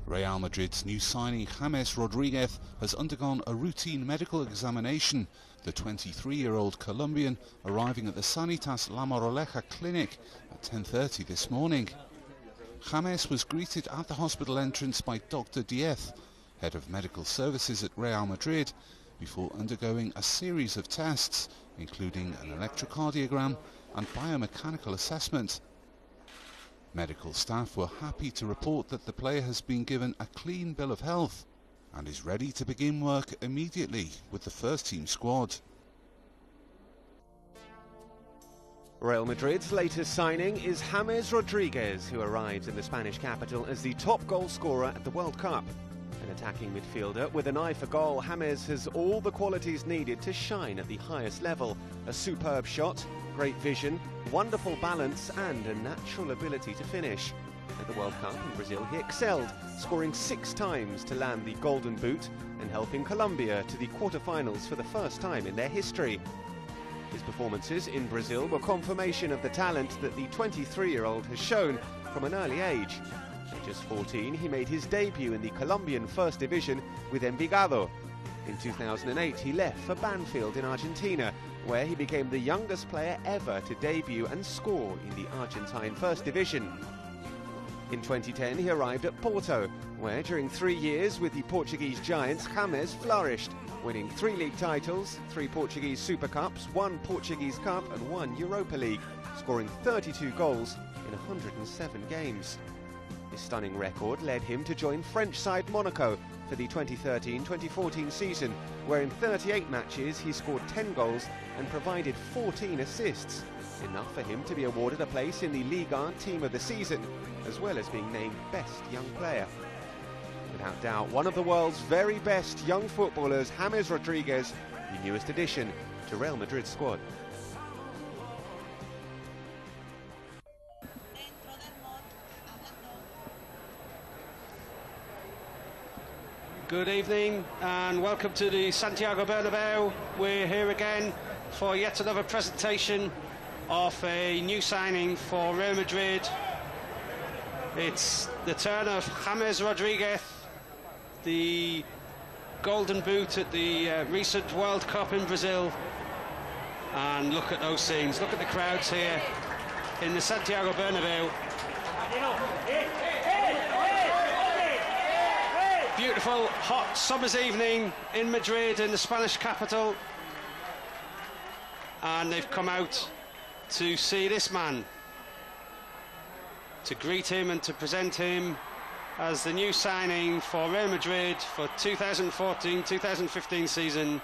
Real Madrid's new signing James Rodríguez has undergone a routine medical examination, the 23-year-old Colombian arriving at the Sanitas La Moraleja clinic at 10:30 this morning. James was greeted at the hospital entrance by Dr. Diez, head of medical services at Real Madrid, before undergoing a series of tests, including an electrocardiogram and biomechanical assessment. Medical staff were happy to report that the player has been given a clean bill of health and is ready to begin work immediately with the first-team squad. Real Madrid's latest signing is James Rodríguez, who arrives in the Spanish capital as the top goal scorer at the World Cup. An attacking midfielder with an eye for goal, James has all the qualities needed to shine at the highest level. A superb shot, great vision, wonderful balance and a natural ability to finish. At the World Cup in Brazil he excelled, scoring 6 times to land the Golden Boot and helping Colombia to the quarter-finals for the first time in their history. His performances in Brazil were confirmation of the talent that the 23-year-old has shown from an early age. At just 14, he made his debut in the Colombian First Division with Envigado. In 2008, he left for Banfield in Argentina, where he became the youngest player ever to debut and score in the Argentine First Division. In 2010, he arrived at Porto, where during 3 years with the Portuguese giants, James flourished, winning 3 league titles, 3 Portuguese Super Cups, 1 Portuguese Cup and 1 Europa League, scoring 32 goals in 107 games. His stunning record led him to join French side Monaco for the 2013-2014 season, where in 38 matches he scored 10 goals and provided 14 assists, enough for him to be awarded a place in the Ligue 1 Team of the Season, as well as being named Best Young Player. Without doubt, one of the world's very best young footballers, James Rodríguez, the newest addition to Real Madrid's squad. Good evening and welcome to the Santiago Bernabeu. We're here again for yet another presentation of a new signing for Real Madrid. It's the turn of James Rodríguez, the Golden Boot at the recent World Cup in Brazil. And look at those scenes, look at the crowds here in the Santiago Bernabeu. Beautiful, hot summer's evening in Madrid, in the Spanish capital. And they've come out to see this man, to greet him and to present him as the new signing for Real Madrid for 2014-2015 season.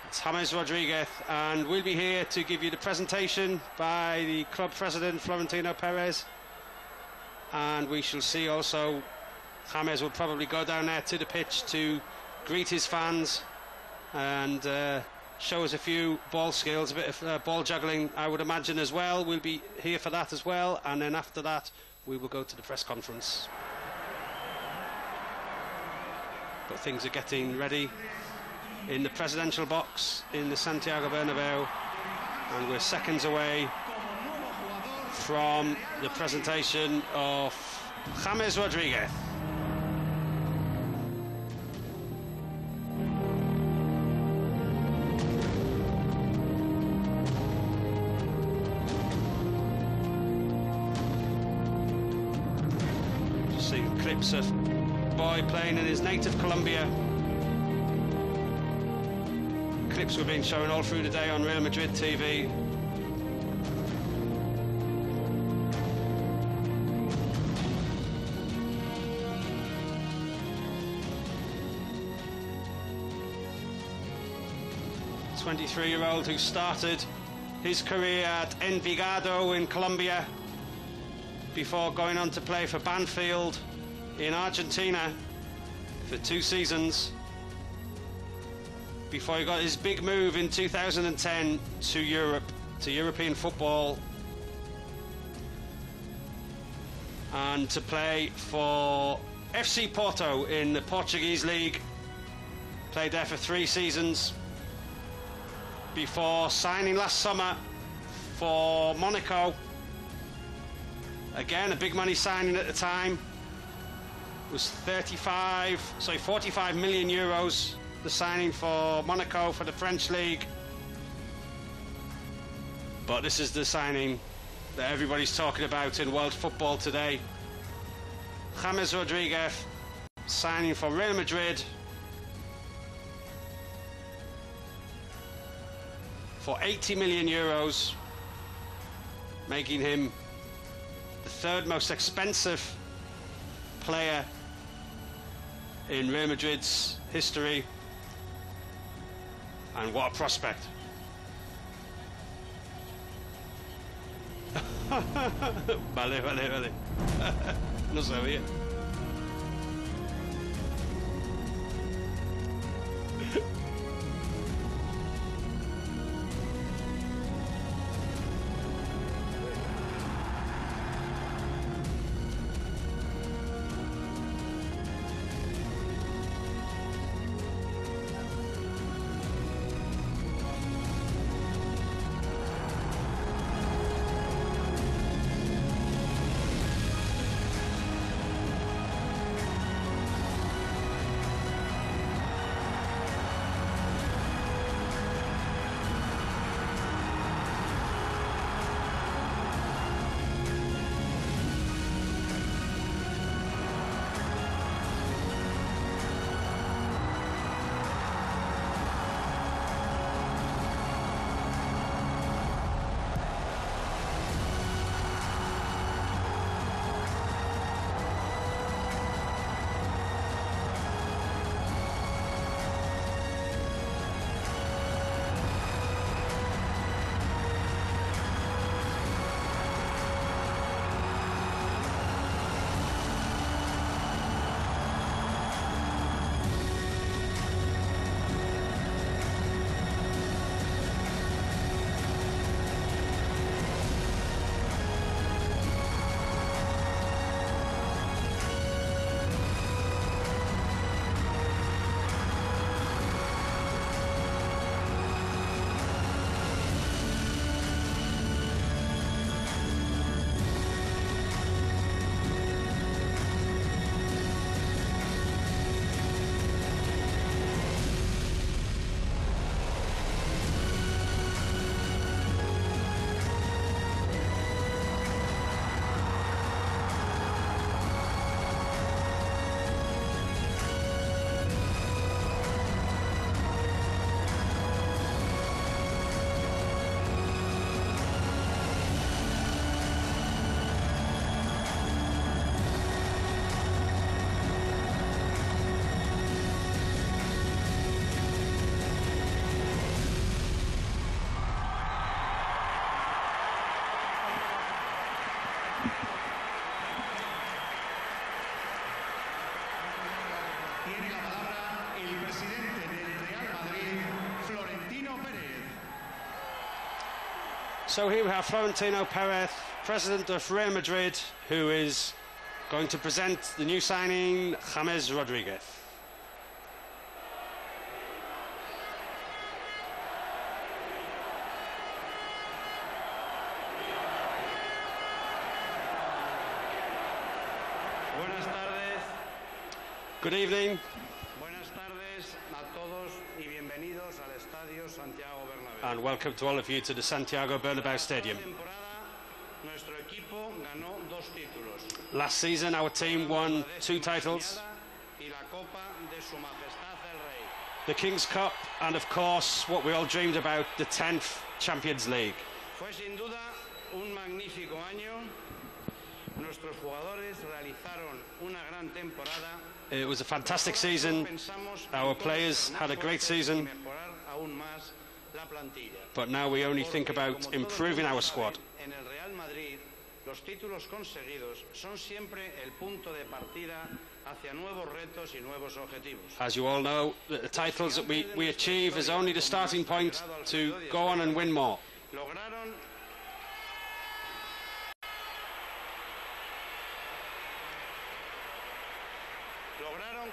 It's James Rodríguez, and we'll be here to give you the presentation by the club president, Florentino Perez. And we shall see also James will probably go down there to the pitch to greet his fans and show us a few ball skills, a bit of ball juggling, I would imagine, as well. We'll be here for that as well, and then after that we will go to the press conference. But things are getting ready in the presidential box in the Santiago Bernabeu, and we're seconds away from the presentation of James Rodríguez. Clips of boy playing in his native Colombia. Clips were being shown all through the day on Real Madrid TV. The 23-year-old who started his career at Envigado in Colombia before going on to play for Banfield in Argentina for 2 seasons, before he got his big move in 2010 to Europe, to European football, and to play for FC Porto in the Portuguese league. Played there for 3 seasons before signing last summer for Monaco. Again, a big money signing at the time. was 45 million euros, the signing for Monaco for the French League. But this is the signing that everybody's talking about in world football today. James Rodríguez signing for Real Madrid for 80 million euros, making him the third most expensive player in Real Madrid's history. And what a prospect. Vale. No sabía. So here we have Florentino Perez, president of Real Madrid, who is going to present the new signing, James Rodríguez. Buenas tardes. Good evening. Buenas tardes a todos y bienvenidos al Estadio Santiago Bernabéu. And welcome to all of you to the Santiago Bernabéu Stadium. Nuestro equipo ganó 2 títulos. Last season our team won 2 titles. Y la Copa de Su Majestad el Rey. The King's Cup and of course what we all dreamed about, the 10th Champions League. Fue sin duda un magnífico año. Nuestros jugadores realizaron una gran temporada. It was a fantastic season. Our players had a great season. But now we only think about improving our squad. En el Real Madrid, los títulos conseguidos son siempre el punto de partida hacia nuevos retos y nuevos objetivos. As you all know, the titles that we achieve is only the starting point to go on and win more. Lograron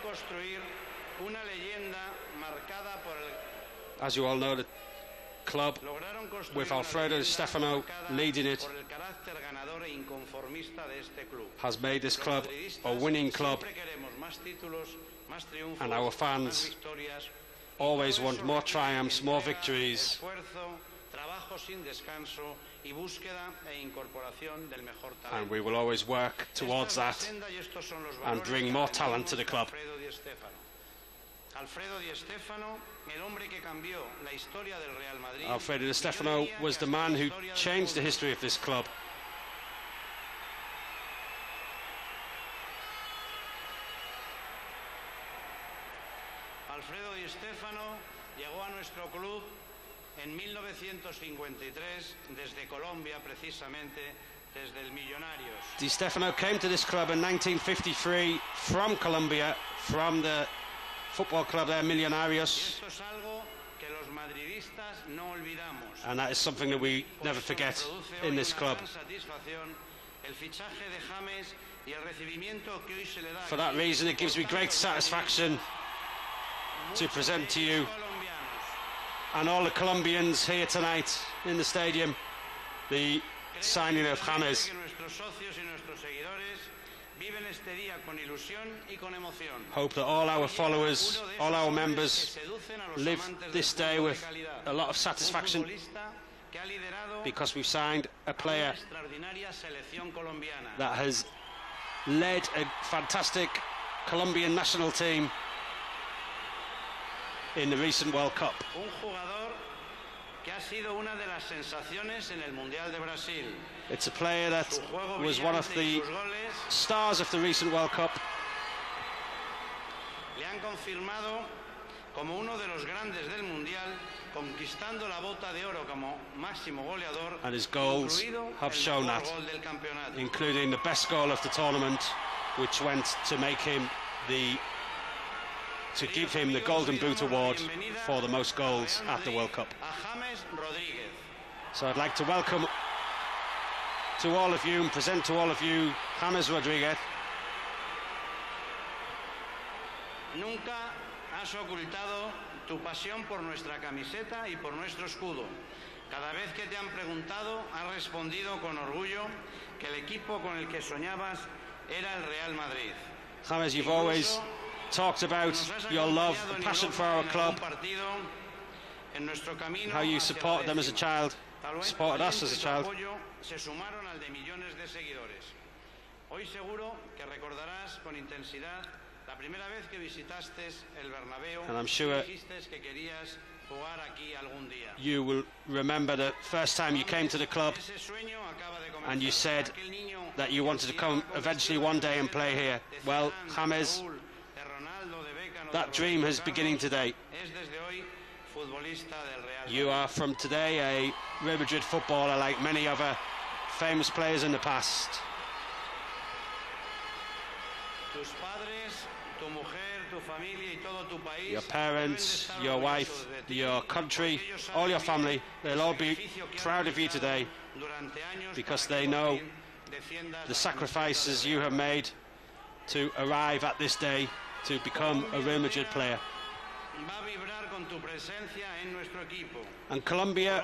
construir una leyenda marcada por el. As you all know, the club, with Alfredo Di Stefano leading it, has made this club a winning club, And our fans always want more triumphs, more victories. And we will always work towards that and bring more talent to the club. Alfredo Di Stefano was the man who changed the history of this club. Alfredo Di Stefano llegó a nuestro club en 1953 desde Colombia, precisamente desde el Millonarios. Di Stefano came to this club in 1953 from Colombia, from the football club there, Millonarios. And that is something that we never forget in this club. For that reason, it gives me great satisfaction to present to you and all the Colombians here tonight in the stadium the signing of James. Hope that all our followers, all our members live this day with a lot of satisfaction, because we've signed a player that has led a fantastic Colombian national team in the recent World Cup. It's a player that was one of the stars of the recent World Cup. Le han confirmado como uno de los grandes del Mundial, conquistando la bota de oro como máximo goleador, and his goals have shown that, including the best goal of the tournament, which went to make him to give him the Golden Boot Award for the most goals at the World Cup. So I'd like to welcome to all of you and present to all of you James Rodríguez. Nunca has ocultado tu pasión por nuestra camiseta y por nuestro escudo. Cada vez que te han preguntado, has respondido con orgullo que el equipo con el que soñabas era el Real Madrid. James, you've always talked about your love and passion for our club, how you supported them as a child, supported us as a child. Hoy seguro que recordarás con intensidad la primera vez que visitaste el Bernabéu, and I'm sure dijiste que querías jugar aquí algún día. You will remember the first time you came to the club and you said that you wanted to come eventually one day and play here. Well, James, that dream is beginning today. You are from today a Real Madrid footballer like many other famous players in the past. Your parents, your wife, your country, all your family, they'll all be proud of you today, because they know the sacrifices you have made to arrive at this day to become a Real Madrid player. And Colombia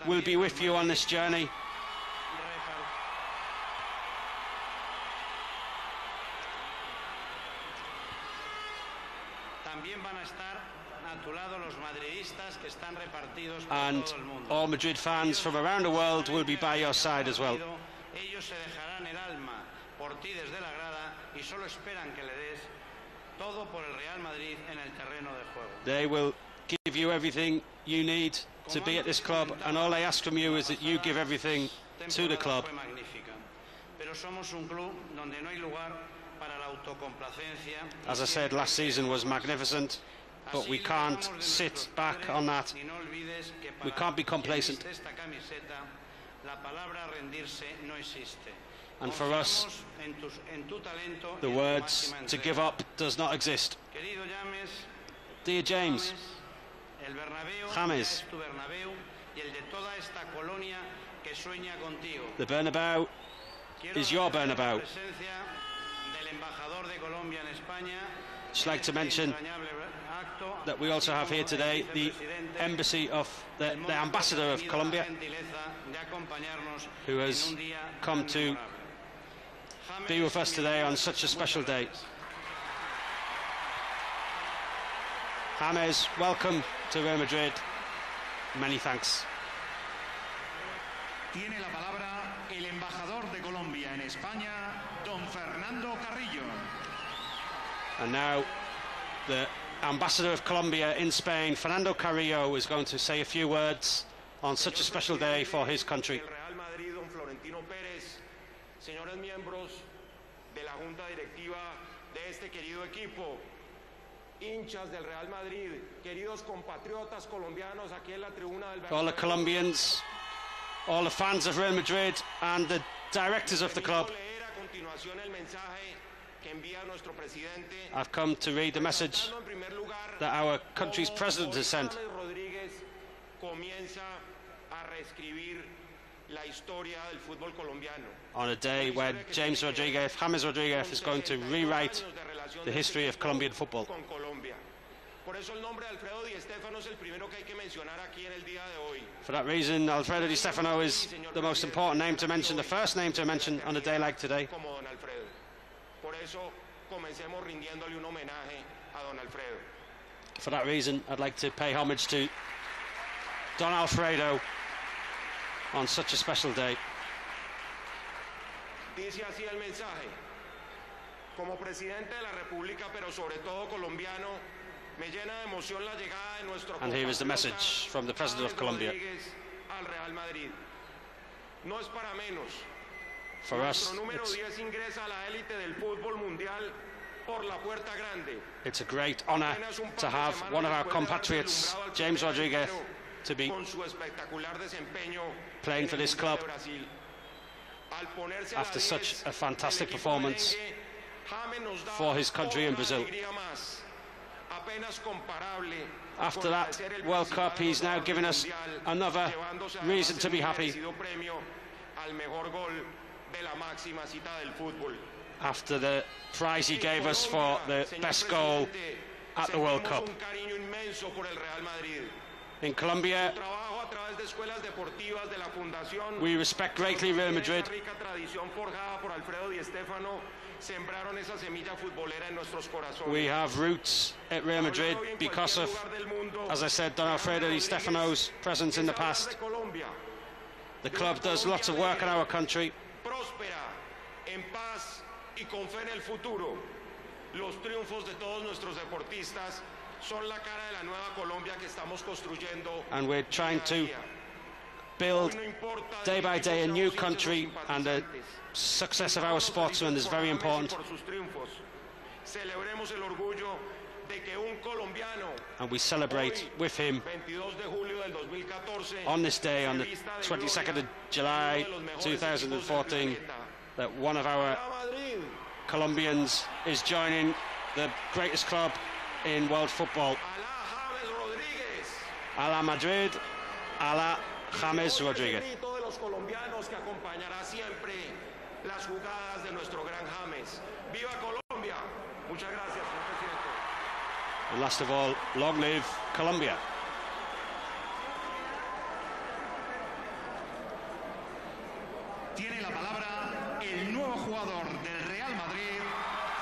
will be with you on this journey. And all Madrid fans from around the world will be by your side as well. They will give you everything you need to be at this club, and all they ask from you is that you give everything to the club. As I said, last season was magnificent, but we can't sit back on that. We can't be complacent. And for us, the words to give up does not exist. Dear James, James, the Bernabéu is your Bernabéu. I'd just like to mention that we also have here today the embassy of the ambassador of Colombia, who has come to be with us today on such a special day. James, welcome to Real Madrid. Many thanks. Tiene la palabra el embajador de Colombia en España, don Fernando Carrillo. And now the ambassador of Colombia in Spain, Fernando Carrillo, is going to say a few words on such a special day for his country. Real Madrid, don Florentino Pérez, señores miembros de la Junta Directiva de este querido equipo, hinchas del Real Madrid, queridos compatriotas colombianos aquí en la tribuna del all the Colombians, all the fans of Real Madrid and the directors of the club, I've come to read the message that our country's president has sent. Rodríguez comienza a reescribir la historia del fútbol colombiano. On a day when James Rodríguez, is going to rewrite the history of Colombian football. Por eso el nombre de Alfredo Di Stéfano es el primero que hay que mencionar aquí en el día de hoy. For that reason, Alfredo Di Stéfano is the most important name to mention, the first name to mention on a day like today. Como don Alfredo. Por eso comencemos rindiéndole un homenaje a don Alfredo. For that reason, I'd like to pay homage to Don Alfredo on such a special day. Dice así el mensaje. Como presidente de la República, pero sobre todo colombiano, me llena de emoción la llegada de nuestro And here is the message from the president of Colombia. Al Real Madrid. No es para menos. For us, número 10 ingresa a la élite del fútbol mundial por la puerta grande. It's a great honor to have one of our compatriots, James Rodríguez, to be playing for this club after such a fantastic performance for his country in Brazil. After that World Cup, he's now given us another reason to be happy. After the prize he gave us for the best goal at the World Cup. In Colombia, we respect greatly Real Madrid. We have roots at Real Madrid because of, as I said, Don Alfredo Di Stéfano's presence in the past. The club does lots of work in our country. Los triunfos de todos nuestros deportistas son la cara de la nueva Colombia que estamos construyendo. And we're trying to build day by day a new country, and the success of our sportsmen is very important. Celebremos el orgullo de que un colombiano, and we celebrate with him 22 de julio del 2014, on this day, on the 22nd of July 2014, that one of our Colombians is joining the greatest club in world football. A la Madrid, a la James Rodríguez. And last of all, long live Colombia. Tiene la palabra el nuevo jugador del Real Madrid,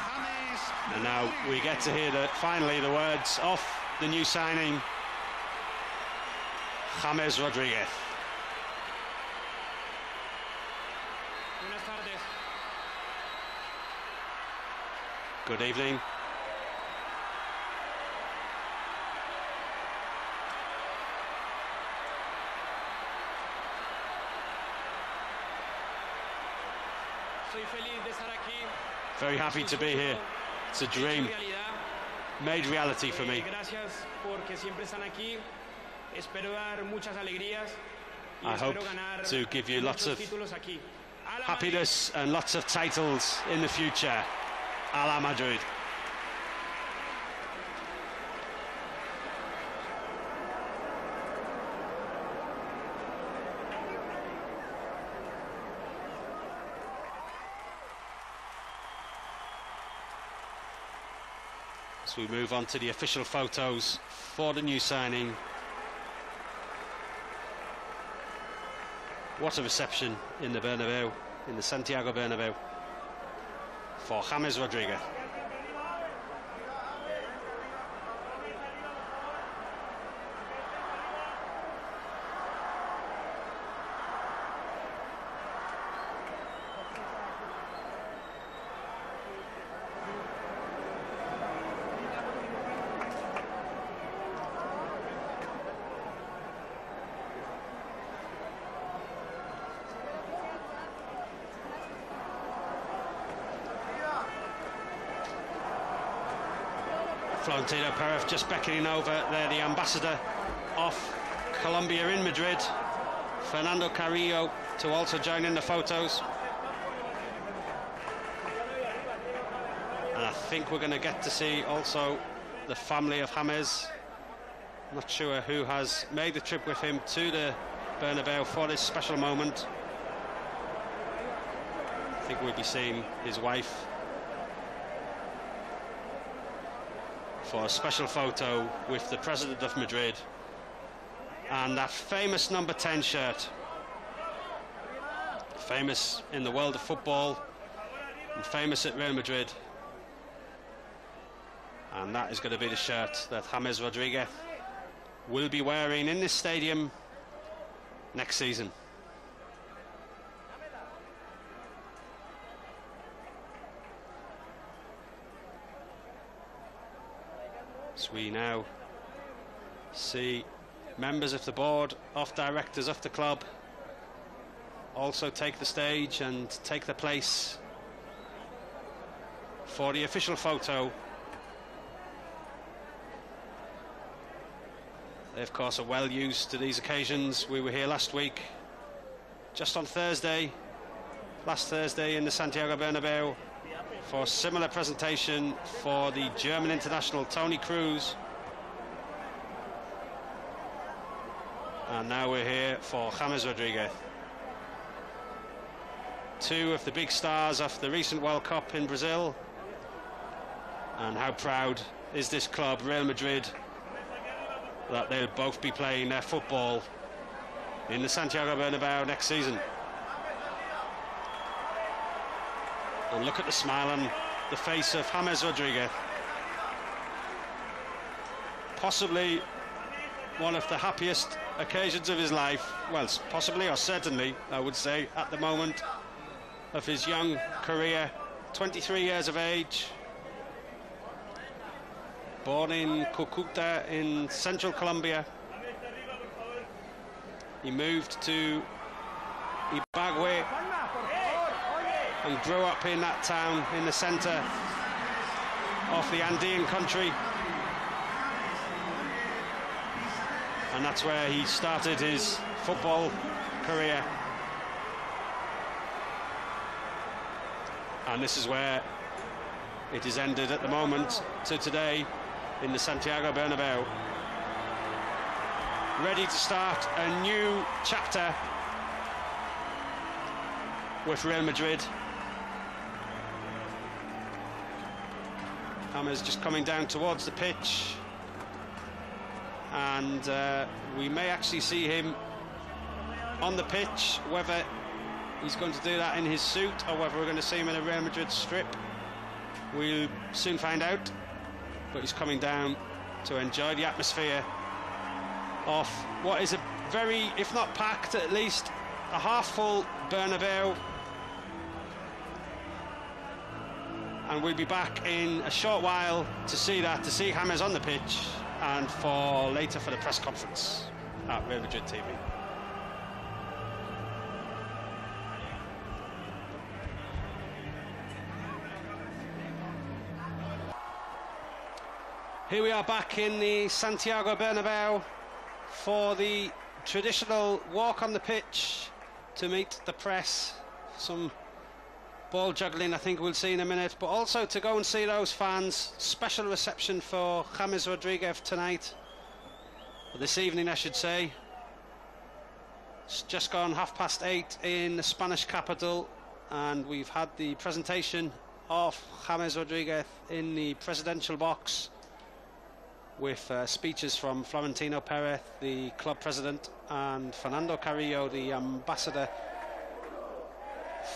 James. And now we get to hear finally the words of the new signing, James Rodríguez. Buenas tardes. Good evening. Soy feliz de estar aquí. Very happy to be here. It's a dream made reality for me. Gracias porque siempre están aquí. Espero dar muchas alegrías. I hope to give you lots of happiness and lots of titles in the future. A la Madrid. As we move on to the official photos for the new signing. What a reception in the Bernabeu, in the Santiago Bernabeu. for James Rodríguez. Florentino Perez just beckoning over there, the ambassador of Colombia in Madrid, Fernando Carrillo, to also join in the photos. And I think we're going to get to see also the family of James. Not sure who has made the trip with him to the Bernabeu for this special moment. I think we'll be seeing his wife for a special photo with the president of Madrid and that famous number 10 shirt, famous in the world of football and famous at Real Madrid, and that is going to be the shirt that James Rodríguez will be wearing in this stadium next season. So we now see members of the board of directors of the club also take the stage and take the place for the official photo. They of course are well used to these occasions. We were here last week, just on Thursday, last Thursday in the Santiago Bernabeu, for a similar presentation for the German international Toni Kroos. And now we're here for James Rodríguez. Two of the big stars of the recent World Cup in Brazil. And how proud is this club, Real Madrid, that they'll both be playing their football in the Santiago Bernabeu next season. And look at the smile on the face of James Rodríguez. Possibly one of the happiest occasions of his life. Well, possibly or certainly, I would say, at the moment of his young career. 23 years of age. Born in Cúcuta in central Colombia. He moved to Ibagué and grew up in that town in the centre of the Andean country, and that's where he started his football career, and this is where it is ended at the moment to today in the Santiago Bernabeu, ready to start a new chapter with Real Madrid. James just coming down towards the pitch, and we may actually see him on the pitch. Whether he's going to do that in his suit or whether we're going to see him in a Real Madrid strip, we'll soon find out. But he's coming down to enjoy the atmosphere of what is a very, if not packed, at least a half-full Bernabeu. And we'll be back in a short while to see that, to see James on the pitch, and for later for the press conference at Real Madrid TV. Here we are back in the Santiago Bernabeu for the traditional walk on the pitch to meet the press. Some ball juggling I think we'll see in a minute, but also to go and see those fans. Special reception for James Rodríguez tonight, or this evening I should say. It's just gone 8:30 in the Spanish capital, and we've had the presentation of James Rodríguez in the presidential box with speeches from Florentino Perez, the club president, and Fernando Carrillo, the ambassador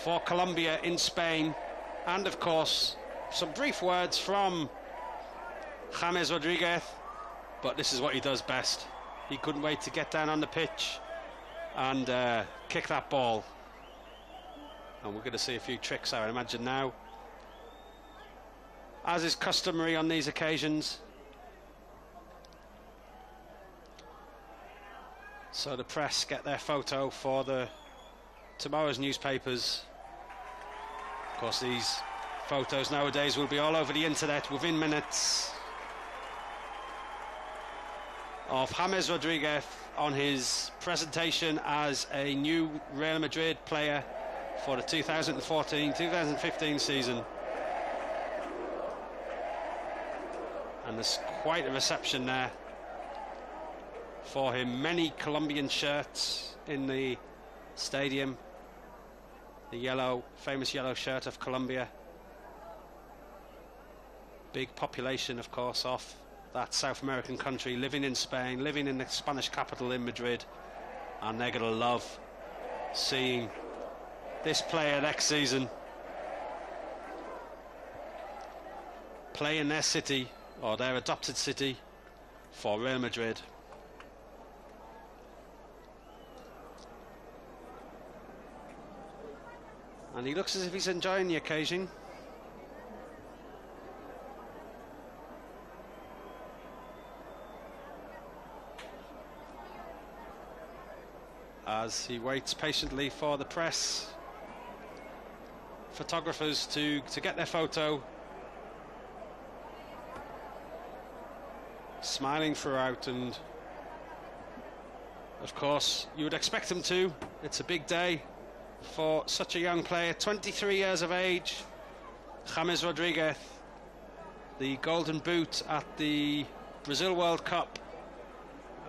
for Colombia in Spain. And of course, some brief words from James Rodríguez, but this is what he does best. He couldn't wait to get down on the pitch and kick that ball. And we're going to see a few tricks, I would imagine, now, as is customary on these occasions. So the press get their photo for tomorrow's newspapers. Of course, these photos nowadays will be all over the internet within minutes of James Rodríguez on his presentation as a new Real Madrid player for the 2014-2015 season. And there's quite a reception there for him. Many Colombian shirts in the stadium. The famous yellow shirt of Colombia. Big population, of course, of that South American country, living in Spain, living in the Spanish capital in Madrid, and they're going to love seeing this player next season play in their city, or their adopted city, for Real Madrid. And he looks as if he's enjoying the occasion. As he waits patiently for the press, photographers to get their photo. Smiling throughout, and of course you would expect him to. It's a big day for such a young player, 23 years of age. James Rodríguez, the golden boot at the Brazil World Cup,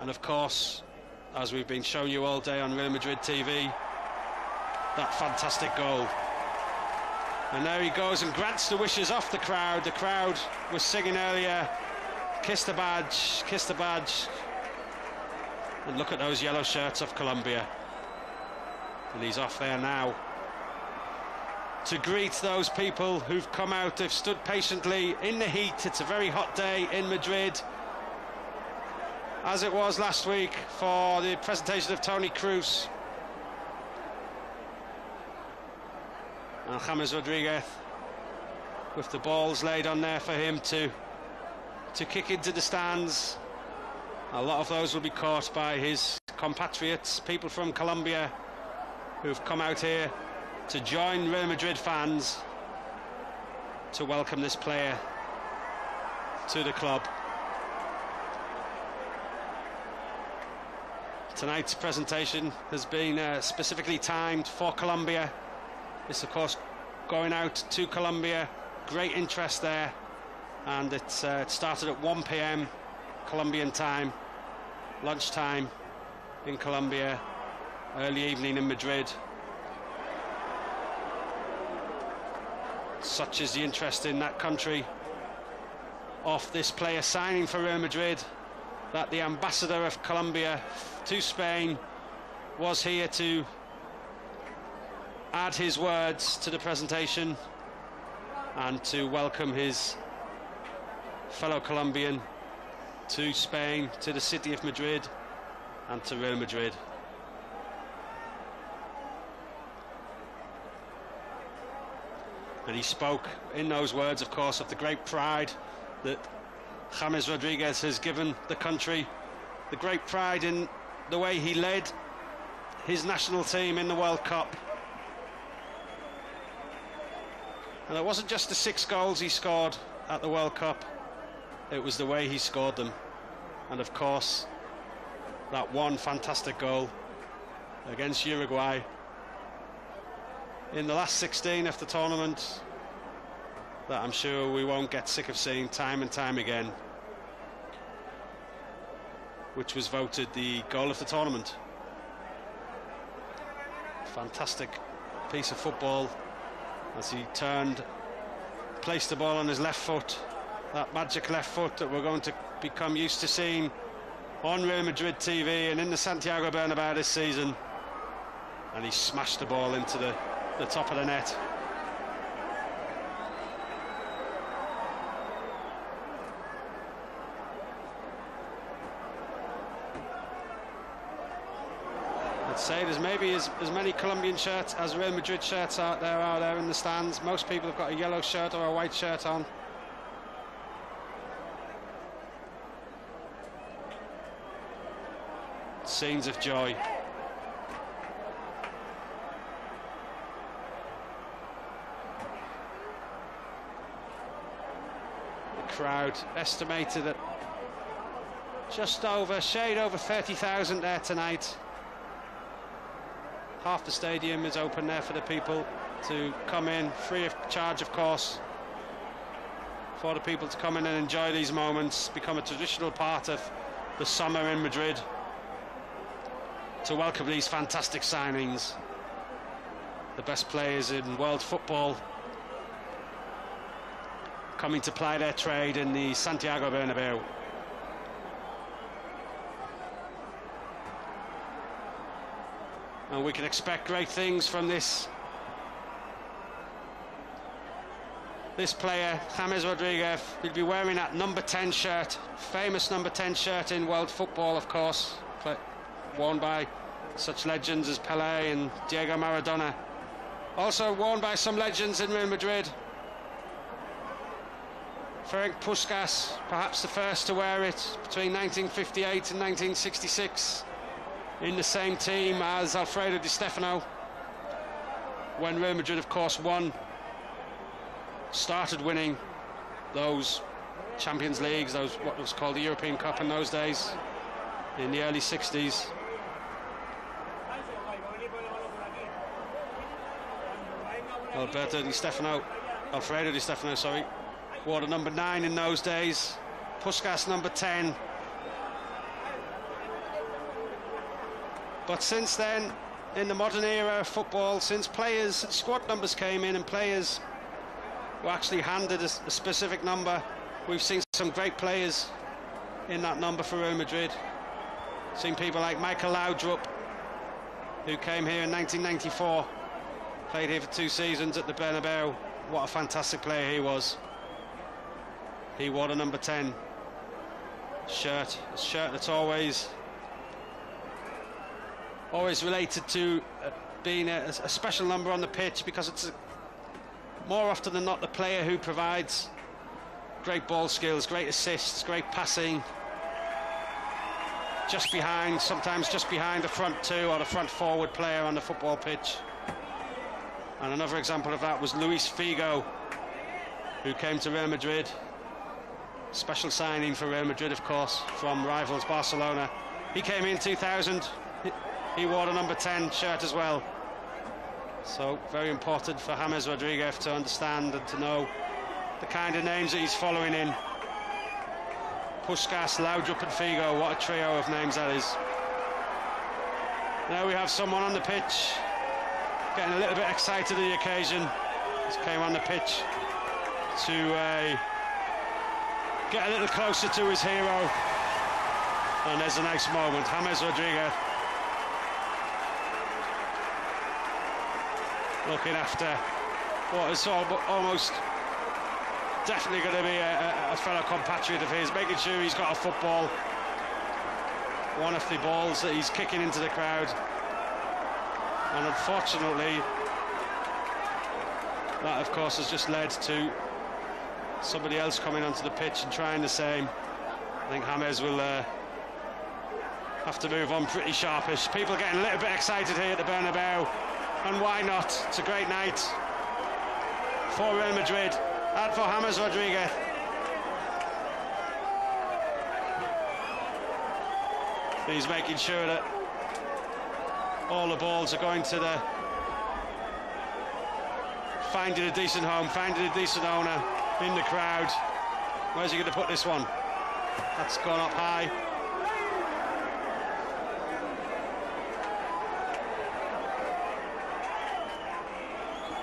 and of course, as we've been showing you all day on Real Madrid TV, that fantastic goal. And there he goes and grants the wishes off the crowd. The crowd was singing earlier, "Kiss the badge, kiss the badge." And look at those yellow shirts of Colombia. And he's off there now to greet those people who've come out. They've stood patiently in the heat. It's a very hot day in Madrid, as it was last week for the presentation of Toni Kroos. And James Rodríguez with the balls laid on there for him to kick into the stands. A lot of those will be caught by his compatriots, people from Colombia who've come out here to join Real Madrid fans to welcome this player to the club. Tonight's presentation has been specifically timed for Colombia. It's of course going out to Colombia, great interest there, and it started at 1 PM Colombian time, lunchtime in Colombia, early evening in Madrid. Such is the interest in that country of this player signing for Real Madrid, that the ambassador of Colombia to Spain was here to add his words to the presentation and to welcome his fellow Colombian to Spain, to the city of Madrid and to Real Madrid. And he spoke in those words, of course, of the great pride that James Rodríguez has given the country, the great pride in the way he led his national team in the World Cup. And it wasn't just the 6 goals he scored at the World Cup, it was the way he scored them. And of course, that one fantastic goal against Uruguay in the last 16 of the tournament, that I'm sure we won't get sick of seeing time and time again, which was voted the goal of the tournament. Fantastic piece of football as he placed the ball on his left foot, that magic left foot that we're going to become used to seeing on Real Madrid TV and in the Santiago Bernabeu this season, and he smashed the ball into the top of the net. I'd say there's maybe as many Colombian shirts as Real Madrid shirts out there in the stands. Most people have got a yellow shirt or a white shirt on. Scenes of joy. The crowd estimated at just over, shade over 30,000 there tonight. Half the stadium is open there for the people to come in, free of charge of course, for the people to come in and enjoy these moments, become a traditional part of the summer in Madrid, to welcome these fantastic signings, the best players in world football coming to ply their trade in the Santiago Bernabeu. And we can expect great things from this player, James Rodríguez. He'll be wearing that number 10 shirt, famous number 10 shirt in world football, of course, worn by such legends as Pelé and Diego Maradona. Also worn by some legends in Real Madrid. Ferenc Puskás, perhaps the first to wear it between 1958 and 1966. In the same team as Alfredo Di Stefano, when Real Madrid, of course, started winning those Champions Leagues, those what was called the European Cup in those days, in the early 60s. Alfredo Di Stefano, sorry, wore the number 9 in those days. Puskás number 10. But since then, in the modern era of football, since squad numbers came in and players were actually handed a specific number, we've seen some great players in that number for Real Madrid. Seen people like Michael Laudrup, who came here in 1994, played here for 2 seasons at the Bernabeu. What a fantastic player he was. He wore the number 10 shirt, a shirt that's always related to being a special number on the pitch, because it's more often than not the player who provides great ball skills, great assists, great passing, sometimes just behind the front 2 or the front forward player on the football pitch. And another example of that was Luis Figo, who came to Real Madrid, special signing for Real Madrid, of course, from rivals Barcelona. He came in 2000. He wore the number 10 shirt as well. So very important for James Rodríguez to understand and to know the kind of names that he's following in. Puskás, Laudrup and Figo, what a trio of names that is. Now we have someone on the pitch getting a little bit excited at the occasion. Just came on the pitch to get a little closer to his hero. And there's a nice moment. James Rodríguez looking after what is almost definitely going to be a fellow compatriot of his, making sure he's got a football, one of the balls that he's kicking into the crowd. And unfortunately, that of course has just led to somebody else coming onto the pitch and trying the same. I think James will have to move on pretty sharpish. People getting a little bit excited here at the Bernabeu, and why not? It's a great night for Real Madrid and for James Rodríguez. He's making sure that all the balls are going to finding a decent home, finding a decent owner in the crowd. Where's he going to put this one? That's gone up high.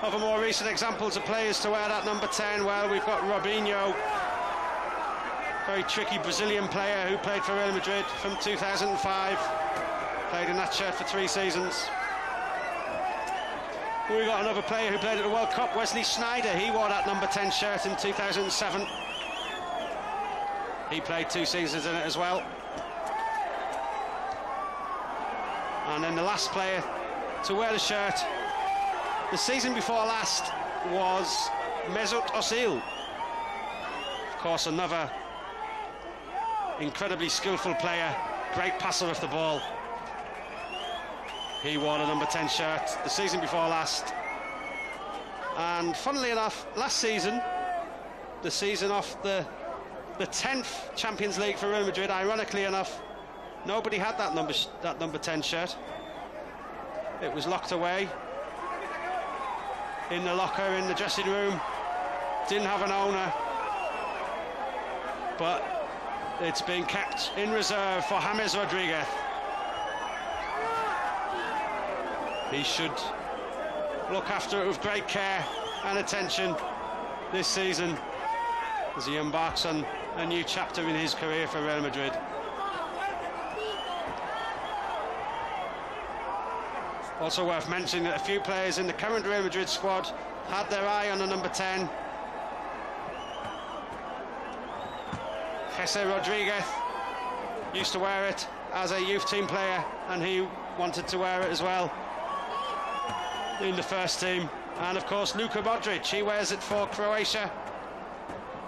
Other more recent examples of players to wear that number 10, well, we've got Robinho, very tricky Brazilian player who played for Real Madrid from 2005, played in that shirt for 3 seasons. We've got another player who played at the World Cup, Wesley Sneijder. He wore that number 10 shirt in 2007. He played 2 seasons in it as well. And then the last player to wear the shirt the season before last was Mesut Özil. Of course, another incredibly skillful player, great passer of the ball. He wore the number 10 shirt the season before last. And funnily enough, last season, the season off the 10th Champions League for Real Madrid, ironically enough, nobody had that number 10 shirt. It was locked away in the locker in the dressing room. Didn't have an owner, but it's been kept in reserve for James Rodríguez. He should look after it with great care and attention this season as he embarks on a new chapter in his career for Real Madrid. Also worth mentioning that a few players in the current Real Madrid squad had their eye on the number 10. Rodríguez used to wear it as a youth team player, and he wanted to wear it as well in the first team. And of course Luka Modric, he wears it for Croatia,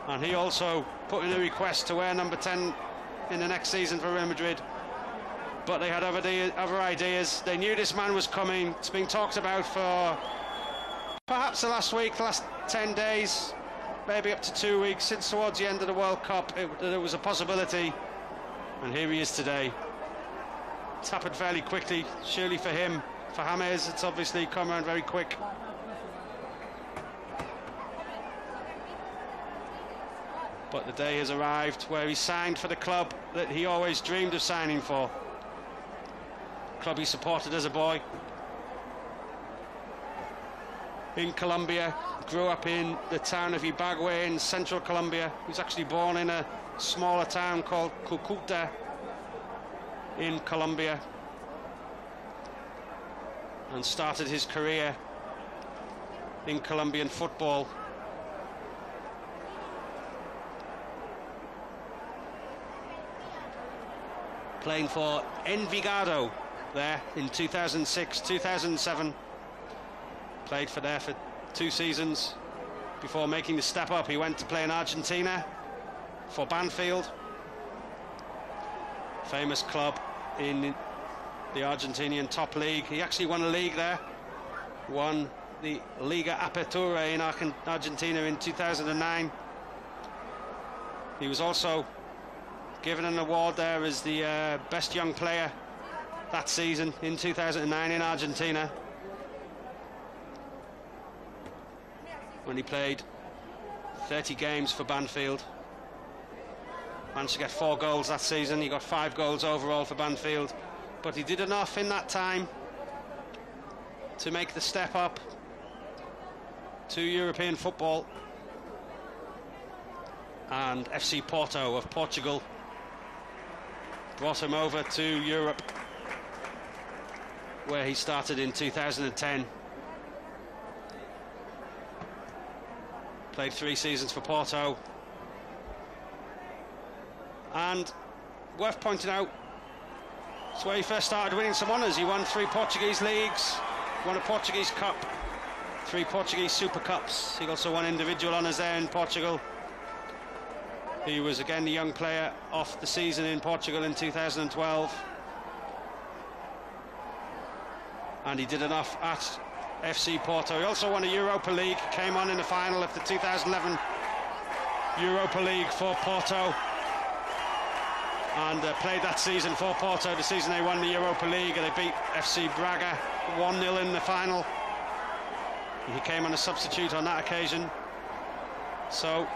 and he also put in a request to wear number 10 in the next season for Real Madrid. But they had other ideas. They knew this man was coming. It's been talked about for perhaps the last week, the last 10 days, maybe up to 2 weeks, since towards the end of the World Cup there was a possibility, and here he is today. It's happened fairly quickly, surely for him. For James, it's obviously come around very quick. But the day has arrived where he signed for the club that he always dreamed of signing for. Club he supported as a boy. In Colombia, grew up in the town of Ibagué in central Colombia. He was actually born in a smaller town called Cúcuta in Colombia, and started his career in Colombian football. Playing for Envigado there in 2006, 2007. Played for there for 2 seasons before making the step up. He went to play in Argentina for Banfield, famous club in the Argentinian top league. He actually won a league there, won the Liga Apertura in Argentina in 2009. He was also given an award there as the best young player that season in 2009 in Argentina, when he played 30 games for Banfield. Managed to get 4 goals that season. He got 5 goals overall for Banfield, but he did enough in that time to make the step up to European football. And FC Porto of Portugal brought him over to Europe, where he started in 2010. Played 3 seasons for Porto. And worth pointing out, it's where he first started winning some honours. He won 3 Portuguese leagues, won a Portuguese Cup, 3 Portuguese Super Cups. He also won individual honours there in Portugal. He was again the young player of the season in Portugal in 2012. And he did enough at FC Porto. He also won a Europa League, came on in the final of the 2011 Europa League for Porto, and played that season for Porto, the season they won the Europa League, and they beat FC Braga 1-0 in the final. He came on a substitute on that occasion. So,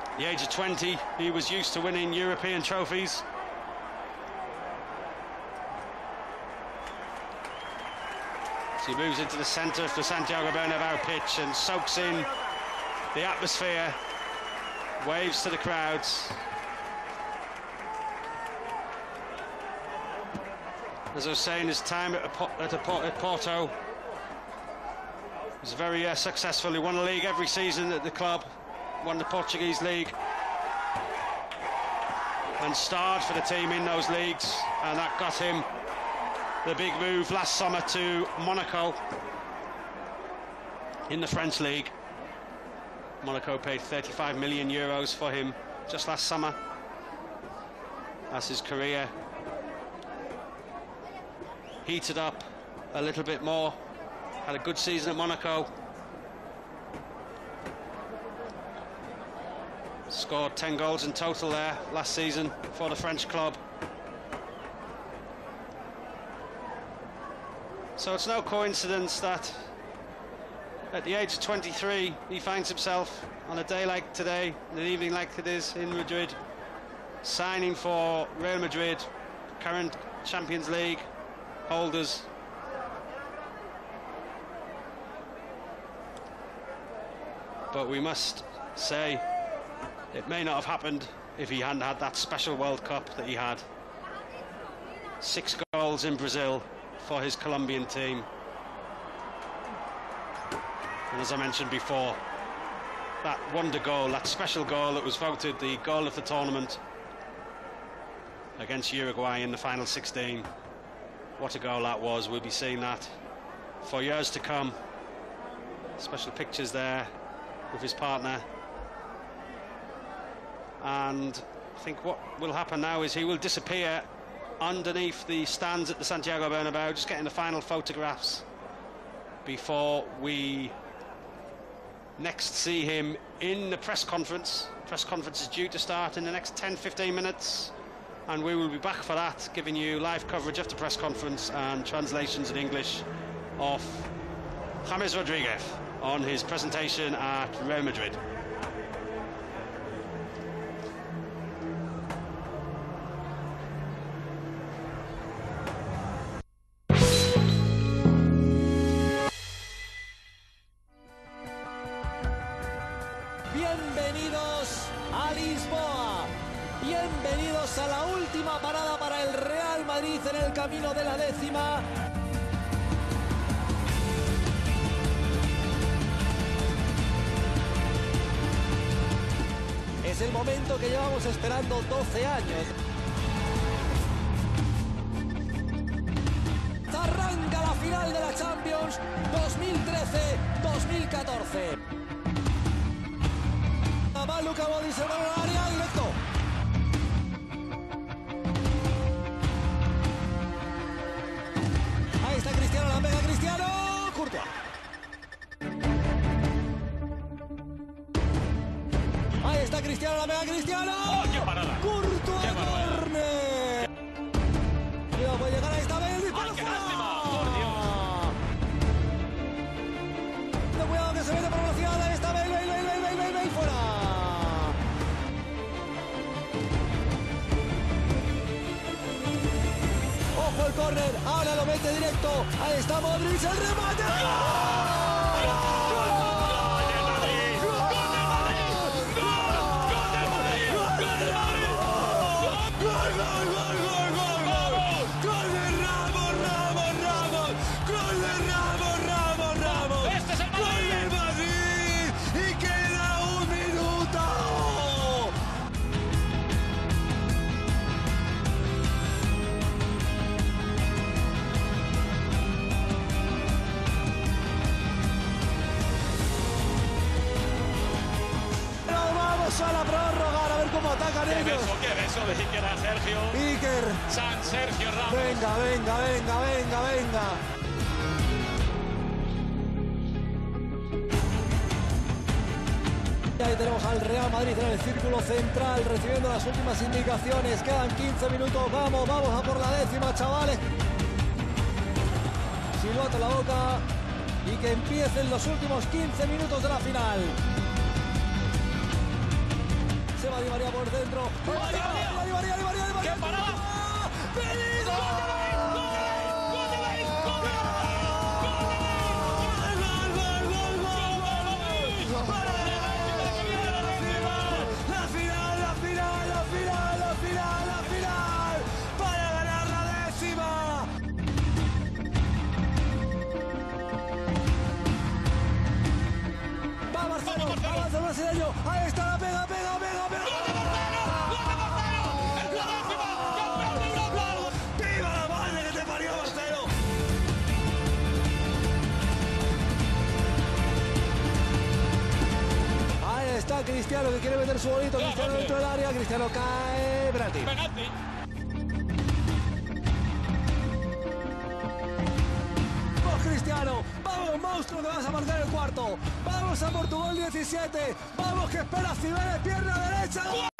at the age of 20, he was used to winning European trophies. So he moves into the centre of the Santiago Bernabéu pitch and soaks in the atmosphere, waves to the crowds. As I was saying, his time at Porto was very successful. He won a league every season at the club, won the Portuguese league, and starred for the team in those leagues, and that got him the big move last summer to Monaco in the French league. Monaco paid 35 million euros for him just last summer, as his career heated up a little bit more. Had a good season at Monaco. Scored 10 goals in total there last season for the French club. So it's no coincidence that at the age of 23 he finds himself on a day like today, an evening like it is in Madrid, signing for Real Madrid, current Champions League holders. But we must say it may not have happened if he hadn't had that special World Cup that he had. 6 goals in Brazil for his Colombian team. And as I mentioned before, that wonder goal, that special goal that was voted the goal of the tournament against Uruguay in the final 16. What a goal that was. We'll be seeing that for years to come. Special pictures there with his partner. And I think what will happen now is he will disappear underneath the stands at the Santiago Bernabeu, just getting the final photographs before we next see him in the press conference. Press conference is due to start in the next 10-15 minutes, and we will be back for that, giving you live coverage of the press conference and translations in English of James Rodríguez on his presentation at Real Madrid. Bienvenidos a Lisboa, bienvenidos a la última parada para el Real Madrid en el camino de la 10ª. Es el momento que llevamos esperando 12 años. Arranca la final de la Champions 2013-2014. Luka Modric se va al área, directo. Ahí está Cristiano, la pega Cristiano. Courtois. Ahí está Cristiano, la pega Cristiano. ¡Oh, qué parada! Courtois, córner. Cuidado, puede llegar a esta vez. ¡Ay, qué lástima! ¡Por Dios! Cuidado que se mete por velocidad a esta vez. Fuera. Ojo el córner, ahora lo mete directo. Ahí está Modric, el remate. A la prórroga, a ver cómo atacan ellos. Qué beso de Iker a Sergio. Iker. San Sergio Ramos. Venga. Y ahí tenemos al Real Madrid en el círculo central, recibiendo las últimas indicaciones. Quedan 15 minutos, vamos a por la 10ª, chavales. Silbato en la boca y que empiecen los últimos 15 minutos de la final. Se va Di María por dentro. Di María. ¡Qué parada! La final para ganar la 10ª. Va Marcelo, avanza el brasileño. Ahí está la pega. ¡Viva la Cristiano que quiere meter su bolito, Cristiano dentro del área, Cristiano cae, penalti. Vamos Cristiano, vamos monstruo que vas a marcar el cuarto, vamos a Portugal 17, vamos que espera Cibeles, pierna derecha.